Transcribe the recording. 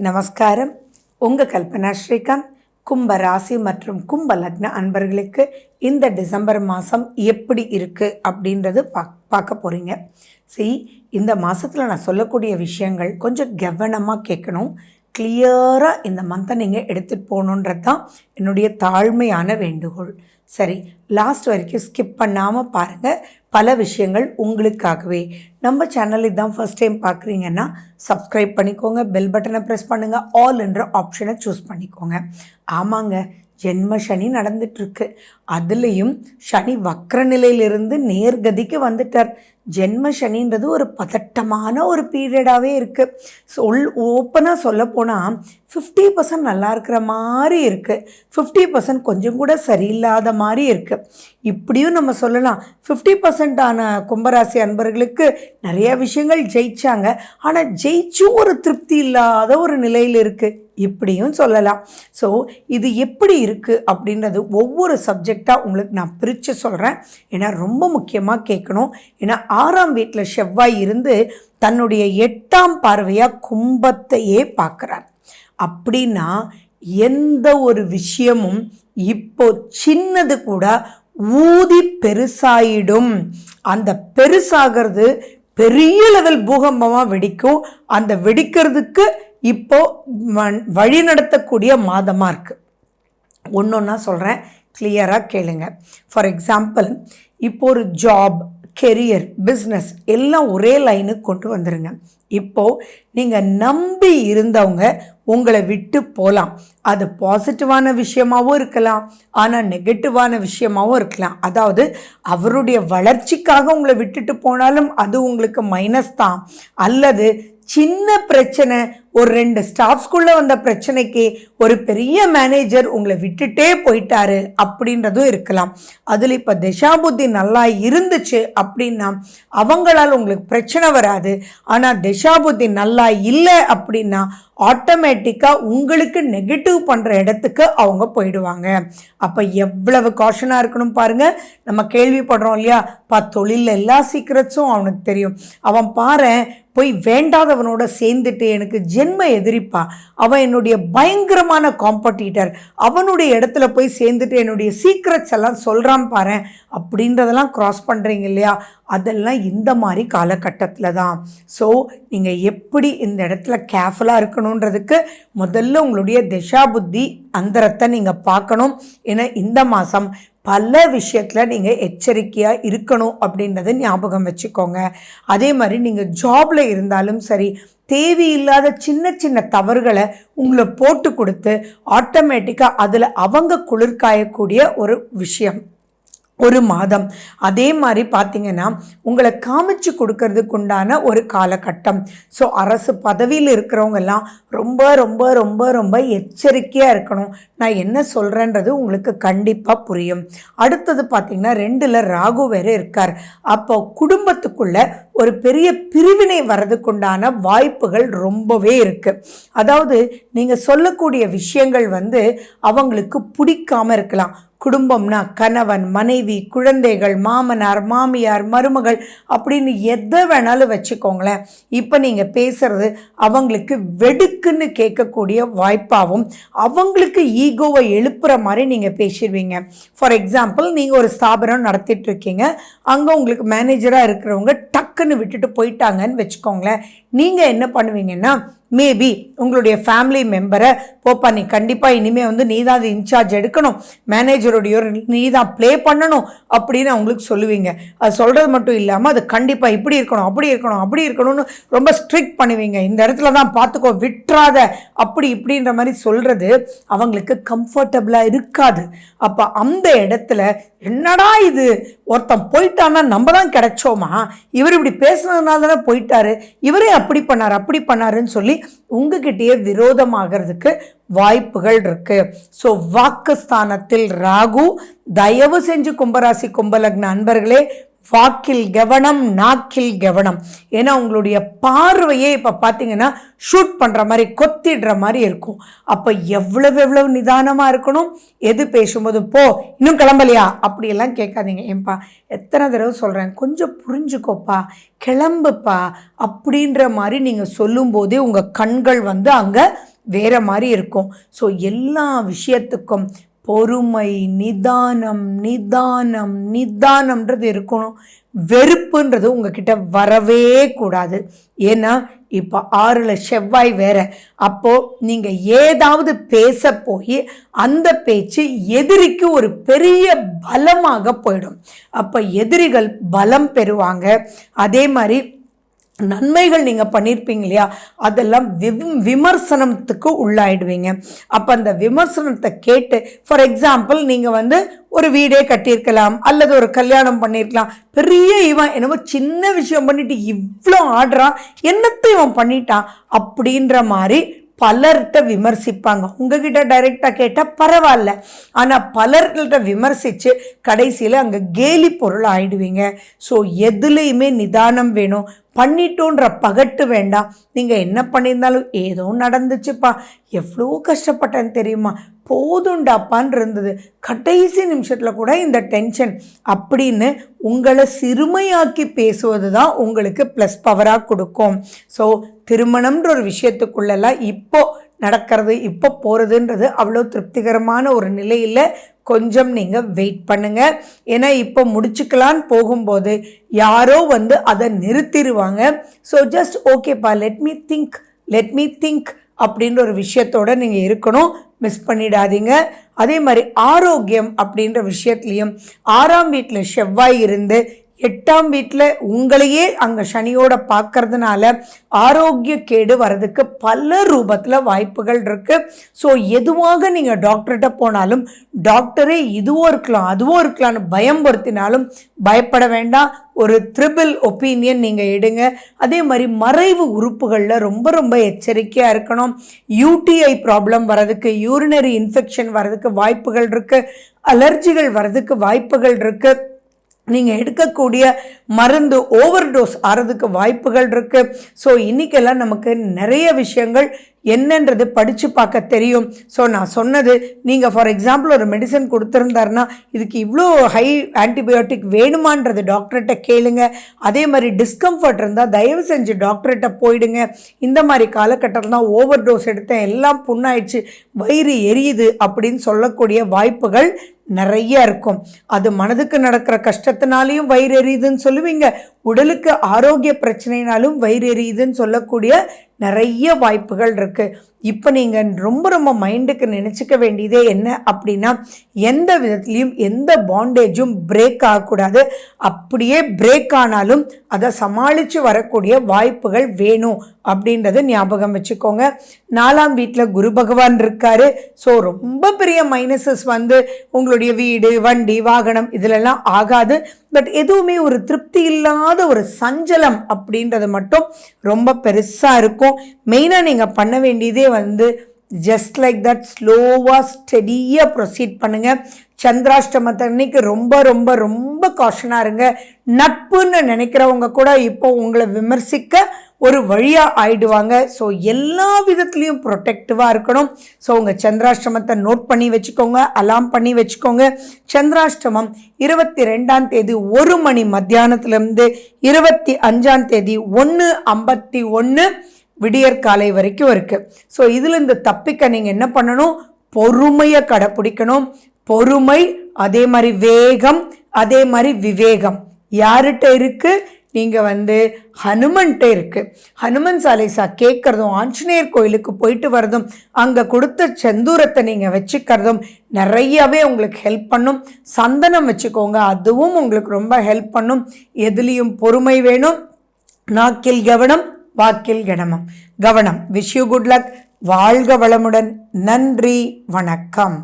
நமஸ்காரம். உங்கள் கல்பனா ஸ்ரீகாந்த். கும்ப ராசி மற்றும் கும்ப லக்ன அன்பர்களுக்கு இந்த டிசம்பர் மாதம் எப்படி இருக்குது அப்படின்றது பார்க்க போகிறீங்க. இந்த மாதத்தில் நான் சொல்லக்கூடிய விஷயங்கள் கொஞ்சம் கவனமாக கேட்கணும். கிளியராக இந்த மந்த்தை நீங்கள் எடுத்துகிட்டு போகணுன்றது தான் என்னுடைய தாழ்மையான வேண்டுகோள். சரி, லாஸ்ட் வரைக்கும் ஸ்கிப் பண்ணாமல் பாருங்கள். பல விஷயங்கள் உங்களுக்காகவே. நம்ம சேனல் இதுதான் ஃபர்ஸ்ட் டைம் பார்க்குறீங்கன்னா சப்ஸ்கிரைப் பண்ணிக்கோங்க, பெல் பட்டனை ப்ரெஸ் பண்ணுங்கள், ஆல் என்ற ஆப்ஷனை சூஸ் பண்ணிக்கோங்க. ஆமாங்க, ஜென்ம சனி நடந்துட்டுருக்கு. அதுலேயும் சனி வக்ர நிலையிலிருந்து நேர்கதிக்கு வந்துட்டார். ஜென்ம சனின்றது ஒரு பதட்டமான ஒரு பீரியடாகவே இருக்குது. ஓப்பனாக சொல்லப்போனால் 50% நல்லா இருக்கிற மாதிரி இருக்குது, 50% கொஞ்சம் கூட சரியில்லாத மாதிரி இருக்குது. இப்படியும் நம்ம சொல்லலாம். 50% ஆன கும்பராசி அன்பர்களுக்கு நிறைய விஷயங்கள் ஜெயிச்சாங்க, ஆனால் ஜெயிச்சும் ஒரு திருப்தி இல்லாத ஒரு நிலையில் இருக்குது, இப்படியும் சொல்லலாம். ஸோ இது எப்படி இருக்குது அப்படின்றது ஒவ்வொரு சப்ஜெக்டாக உங்களுக்கு நான் பிரித்து சொல்கிறேன். ஏன்னா ரொம்ப முக்கியமாக கேட்கணும். ஏன்னா 6ஆம் வீட்டில் செவ்வாய் இருந்து தன்னுடைய 8ஆம் பார்வையாக கும்பத்தையே பார்க்குறார். அப்படின்னா எந்த ஒரு விஷயமும் இப்போ சின்னது கூட ஊதி பெருசாயிடும். அந்த பெருசாகிறது பெரிய லெவல் பூகம்பமாக வெடிக்கும். அந்த வெடிக்கிறதுக்கு இப்போ வழி நடத்தக்கூடிய மாதமாக இருக்குது. ஒன்றா சொல்கிறேன், கிளியராக கேளுங்க. ஃபார் எக்ஸாம்பிள், இப்போ ஒரு ஜாப், கெரியர், பிஸ்னஸ் எல்லாம் ஒரே லைனுக்கு கொண்டு வந்துடுங்க. இப்போது நீங்கள் நம்பி இருந்தவங்க உங்களை விட்டு போகலாம். அது பாசிட்டிவான விஷயமாகவும் இருக்கலாம், ஆனால் நெகட்டிவான விஷயமாகவும் இருக்கலாம். அதாவது அவருடைய வளர்ச்சிக்காக உங்களை விட்டுட்டு போனாலும் அது உங்களுக்கு மைனஸ் தான். அல்லது சின்ன பிரச்சனை, ஒரு 2 ஸ்டாஃப்ஸ்குள்ளே வந்த பிரச்சனைக்கு ஒரு பெரிய மேனேஜர் உங்களை விட்டுட்டே போயிட்டாரு அப்படின்றதும் இருக்கலாம். அதில் இப்போ தசாபுத்தி நல்லா இருந்துச்சு அப்படின்னா அவங்களால் உங்களுக்கு பிரச்சனை வராது. ஆனால் தசாபுத்தி நல்லா இல்லை அப்படின்னா ஆட்டோமேட்டிக்காக உங்களுக்கு நெகட்டிவ் பண்ணுற இடத்துக்கு அவங்க போயிடுவாங்க. அப்போ எவ்வளவு காஷனாக இருக்கணும் பாருங்கள். நம்ம கேள்விப்படுறோம் இல்லையா, தொழிலில் எல்லா சீக்ரெட்ஸும் அவனுக்கு தெரியும். அவன் பாரு போய் வேண்டாதவனோட சேர்ந்துட்டு எனக்கு ஜென்ம எதிரிப்பா, அவன் என்னுடைய பயங்கரமான காம்படிட்டர், அவனுடைய இடத்துல போய் சேர்ந்துட்டு என்னுடைய சீக்ரெட்ஸ் எல்லாம் சொல்கிறான் பாரு அப்படின்றதெல்லாம் க்ராஸ் பண்ணுறீங்க இல்லையா, அதெல்லாம் இந்த மாதிரி காலகட்டத்தில் தான். ஸோ நீங்கள் எப்படி இந்த இடத்துல கேர்ஃபுல்லாக இருக்கணுன்றதுக்கு முதல்ல உங்களுடைய தசாபுத்தி அந்தரத்தை நீங்கள் பார்க்கணும். ஏன்னா இந்த மாதம் பல விஷயத்தில் நீங்கள் எச்சரிக்கையாக இருக்கணும் அப்படின்றத ஞாபகம் வச்சுக்கோங்க. அதே மாதிரி நீங்கள் ஜாபில் இருந்தாலும் சரி, தேவையில்லாத சின்ன சின்ன தவறுகளை உங்களை போட்டு கொடுத்து ஆட்டோமேட்டிக்காக அதில் அவங்க குளிர்காயக்கூடிய ஒரு விஷயம் ஒரு மாதம். அதே மாதிரி பார்த்தீங்கன்னா உங்களை காமிச்சு கொடுக்கறதுக்கு உண்டான ஒரு காலகட்டம். ஸோ அரசு பதவியில் இருக்கிறவங்கெல்லாம் ரொம்ப ரொம்ப ரொம்ப ரொம்ப எச்சரிக்கையாக இருக்கணும். நான் என்ன சொல்கிறேன்றது உங்களுக்கு கண்டிப்பாக புரியும். அடுத்தது பார்த்தீங்கன்னா 2ல் ராகு வேறு இருக்கார். அப்போ குடும்பத்துக்குள்ளே ஒரு பெரிய பிரிவினை வர்றதுக்குண்டான வாய்ப்புகள் ரொம்பவே இருக்குது. அதாவது நீங்கள் சொல்லக்கூடிய விஷயங்கள் அவங்களுக்கு பிடிக்காமல் இருக்கலாம். குடும்பம்னா கணவன், மனைவி, குழந்தைகள், மாமனார், மாமியார், மருமகள் அப்படின்னு எதை வேணாலும் வச்சுக்கோங்களேன். இப்போ நீங்கள் பேசுகிறது அவங்களுக்கு வெடுக்குன்னு கேட்கக்கூடிய வாய்ப்பாகவும் அவங்களுக்கு ஈகோவை எழுப்புற மாதிரி நீங்கள் பேசிடுவீங்க. ஃபார் எக்ஸாம்பிள், நீங்கள் ஒரு ஸ்தாபனம் நடத்திட்டு இருக்கீங்க, அங்கே உங்களுக்கு மேனேஜராக இருக்கிறவங்க டக்குன்னு விட்டுட்டு போயிட்டாங்கன்னு வச்சுக்கோங்களேன். நீங்கள் என்ன பண்ணுவீங்கன்னா, மேபி உங்களுடைய ஃபேமிலி மெம்பரை போப்பா நீ கண்டிப்பாக இனிமேல் நீ தான் அது இன்சார்ஜ் எடுக்கணும், மேனேஜருடைய நீ தான் ப்ளே பண்ணணும் அப்படின்னு அவங்களுக்கு சொல்லுவீங்க. அது சொல்கிறது மட்டும் இல்லாமல் அது கண்டிப்பாக இப்படி இருக்கணும், அப்படி இருக்கணும், அப்படி இருக்கணும்னு ரொம்ப ஸ்ட்ரிக்ட் பண்ணுவீங்க. இந்த இடத்துல தான் பார்த்துக்கோ, விட்டுறாத, அப்படி இப்படின்ற மாதிரி சொல்கிறது அவங்களுக்கு கம்ஃபர்டபுளாக இருக்காது. அப்போ அந்த இடத்துல என்னடா இது, ஒருத்தன் போயிட்டான்னா நம்ம தான் கிடைச்சோமா, இவர் இப்படி பேசுனதுனால தானே போயிட்டாரு, இவரே அப்படி பண்ணார் அப்படி பண்ணாருன்னு சொல்லி உங்ககிட்டயே விரோதமாகிறதுக்கு வாய்ப்புகள் இருக்கு. ஸோ வாக்குஸ்தானத்தில் ராகு. தயவு செஞ்சு கும்பராசி கும்பலக்ன அன்பர்களே, வாக்கில் கவனம், நாக்கில் கவனம். ஏன்னா உங்களுடைய பார்வையே இப்போ பார்த்தீங்கன்னா ஷூட் பண்ணுற மாதிரி, கொத்திடுற மாதிரி இருக்கும். அப்போ எவ்வளவு நிதானமாக இருக்கணும். எது பேசும்போது போ இன்னும் கிளம்பலையா அப்படியெல்லாம் கேட்காதீங்க. ஏன்பா எத்தனை தடவை சொல்கிறேன், கொஞ்சம் புரிஞ்சுக்கோப்பா, கிளம்புப்பா அப்படின்ற மாதிரி நீங்கள் சொல்லும்போதே உங்கள் கண்கள் அங்கே வேற மாதிரி இருக்கும். ஸோ எல்லா விஷயத்துக்கும் பொறுமை, நிதானம் நிதானம் நிதானம்ன்றது இருக்கணும். வெறுப்புன்றது உங்ககிட்ட வரவே கூடாது. ஏன்னா இப்போ 6ல் செவ்வாய் வேற. அப்போது நீங்கள் ஏதாவது பேச போய் அந்த பேச்சு எதிரிக்கு ஒரு பெரிய பலமாக போயிடும். அப்போ எதிரிகள் பலம் பெறுவாங்க. அதே மாதிரி நன்மைகள் நீங்கள் பண்ணியிருப்பீங்க இல்லையா, அதெல்லாம் விமர்சனத்துக்கு உள்ளாயிடுவீங்க. அப்போ அந்த விமர்சனத்தை கேட்டு, ஃபார் எக்ஸாம்பிள் நீங்கள் ஒரு வீடே கட்டியிருக்கலாம் அல்லது ஒரு கல்யாணம் பண்ணியிருக்கலாம். பெரிய இவன் என்னமோ சின்ன விஷயம் பண்ணிட்டு இவ்வளோ ஆடுறான், என்னத்தை இவன் பண்ணிட்டான் அப்படின்ற மாதிரி பலர்கிட்ட விமர்சிப்பாங்க. உங்ககிட்ட டைரெக்டாக கேட்டால் பரவாயில்ல, ஆனால் பலர்கிட்ட விமர்சித்து கடைசியில் அங்கே கேலி பொருள் ஆயிடுவீங்க. ஸோ எதுலேயுமே நிதானம் வேணும். பண்ணிட்டோன்ற பகட்டு வேண்டாம். நீங்கள் என்ன பண்ணியிருந்தாலும் ஏதோ நடந்துச்சுப்பா, எவ்வளோ கஷ்டப்பட்டேன்னு தெரியுமா, போதுண்டாப்பான்னு இருந்தது, கடைசி நிமிஷத்தில் கூட இந்த டென்ஷன் அப்படின்னு உங்களை சிறுமையாக்கி பேசுவது தான் உங்களுக்கு ப்ளஸ் பவராக கொடுக்கும். ஸோ திருமணம்ன்ற ஒரு விஷயத்துக்குள்ளெல்லாம் இப்போ நடக்கிறது, இப்போ போகிறதுன்றது அவ்வளோ திருப்திகரமான ஒரு நிலையில். கொஞ்சம் நீங்கள் வெயிட் பண்ணுங்கள். ஏன்னா இப்போ முடிச்சுக்கலான்னு போகும்போது யாரோ அதை நிறுத்திடுவாங்க. ஸோ ஜஸ்ட் ஓகேப்பா, லெட் மீ திங்க் அப்படின்ற ஒரு விஷயத்தோடு நீங்கள் இருக்கணும். மிஸ் பண்ணிடாதீங்க. அதே மாதிரி ஆரோக்கியம் அப்படின்ற விஷயத்துலையும் 6ஆம் வீட்டில் செவ்வாய் இருந்து 8ஆம் வீட்டில் உங்களையே அங்கே சனியோட பார்க்கறதுனால ஆரோக்கிய கேடு வர்றதுக்கு பல ரூபத்தில் வாய்ப்புகள் இருக்குது. ஸோ எதுவாக நீங்கள் டாக்டர்கிட்ட போனாலும் டாக்டரே இதுவோ இருக்கலாம் அதுவோ இருக்கலாம்னு பயம்படுத்தினாலும் பயப்பட வேண்டாம். ஒரு ட்ரிபிள் ஒப்பீனியன் நீங்கள் எடுங்க. அதே மாதிரி மறைவு உறுப்புகளில் ரொம்ப ரொம்ப எச்சரிக்கையாக இருக்கணும். யூடிஐ ப்ராப்ளம் வர்றதுக்கு, யூரினரி இன்ஃபெக்ஷன் வர்றதுக்கு வாய்ப்புகள் இருக்குது. அலர்ஜிகள் வர்றதுக்கு வாய்ப்புகள் இருக்குது. நீங்கள் எடுக்கக்கூடிய மருந்து ஓவர் டோஸ் ஆகிறதுக்கு வாய்ப்புகள் இருக்குது. ஸோ இன்றைக்கெல்லாம் நமக்கு நிறைய விஷயங்கள் என்னன்றது படித்து பார்க்க தெரியும். ஸோ நான் சொன்னது, நீங்கள் ஃபார் எக்ஸாம்பிள் ஒரு மெடிசன் கொடுத்துருந்தாருன்னா இதுக்கு இவ்வளோ ஹை ஆன்டிபயோட்டிக் வேணுமான்றது டாக்டர்கிட்ட கேளுங்க. அதே மாதிரி டிஸ்கம்ஃபர்ட் இருந்தால் தயவு செஞ்சு டாக்டர்கிட்ட போயிடுங்க. இந்த மாதிரி காலகட்டத்தில் தான் ஓவர் டோஸ் எடுத்தேன், எல்லாம் புண்ணாயிடுச்சு, வயிறு எரியுது அப்படின்னு சொல்லக்கூடிய வாய்ப்புகள் நிறைய இருக்கும். அது மனதுக்கு நடக்கிற கஷ்டத்தினாலையும் வயிறு எரியுதுன்னு சொல்லுவீங்க, உடலுக்கு ஆரோக்கிய பிரச்சனைனாலும் வயிறு எரியுதுன்னு சொல்லக்கூடிய நிறைய வாய்ப்புகள் இருக்குது. இப்போ நீங்கள் ரொம்ப ரொம்ப மைண்டுக்கு நினச்சிக்க வேண்டியதே என்ன அப்படின்னா, எந்த விதத்துலேயும் எந்த பாண்டேஜும் பிரேக் ஆகக்கூடாது. அப்படியே பிரேக் ஆனாலும் அதை சமாளித்து வரக்கூடிய வாய்ப்புகள் வேணும் அப்படின்றது ஞாபகம் வச்சுக்கோங்க. 4ஆம் வீட்டில் குரு பகவான் இருக்காரு. ஸோ ரொம்ப பெரிய மைனஸஸ் உங்களுடைய வீடு, வண்டி, வாகனம் இதிலெல்லாம் ஆகாது. பட் எதுவுமே ஒரு திருப்தி இல்லாத ஒரு சஞ்சலம் அப்படின்றது மட்டும் ரொம்ப பெருசாக இருக்கும். மெயினாக நீங்கள் பண்ண வேண்டியதே ஜஸ்ட் லைக் தட் ஸ்லோவாக ஸ்டெடியாக ப்ரொசீட் பண்ணுங்கள். சந்திராஷ்டமத்தன்னைக்கு ரொம்ப ரொம்ப ரொம்ப காஷனாக இருங்க. நட்புன்னு நினைக்கிறவங்க கூட இப்போ உங்களை விமர்சிக்க ஒரு வழியாக ஆயிடுவாங்க. ஸோ எல்லா விதத்துலேயும் ப்ரொடெக்டிவாக இருக்கணும். ஸோ உங்கள் சந்திராஷ்டமத்தை நோட் பண்ணி வச்சுக்கோங்க, அலாம் பண்ணி வச்சுக்கோங்க. சந்திராஷ்டமம் 22ஆம் தேதி 1 மணி மத்தியானத்துலேருந்து 25ஆம் தேதி 1:51 விடியற்காலை வரைக்கும் இருக்குது. ஸோ இதிலிருந்து தப்பிக்க நீங்கள் என்ன பண்ணணும், பொறுமையை கடைப்பிடிக்கணும். பொறுமை, அதே மாதிரி வேகம், அதே மாதிரி விவேகம் யார்கிட்ட இருக்குது, நீங்கள் ஹனுமன்கிட்ட இருக்குது. ஹனுமன் சாலிசா கேட்குறதும், ஆஞ்சநேயர் கோயிலுக்கு போயிட்டு வரதும், அங்கே கொடுத்த செந்தூரத்தை நீங்கள் வச்சுக்கிறதும் நிறையவே உங்களுக்கு ஹெல்ப் பண்ணும். சந்தனம் வச்சுக்கோங்க, அதுவும் உங்களுக்கு ரொம்ப ஹெல்ப் பண்ணும். எதுலேயும் பொறுமை வேணும். நாக்கில் கவனம், வாக்கில் கவனம். Wish you good luck. வாழ்க வளமுடன். நன்றி, வணக்கம்.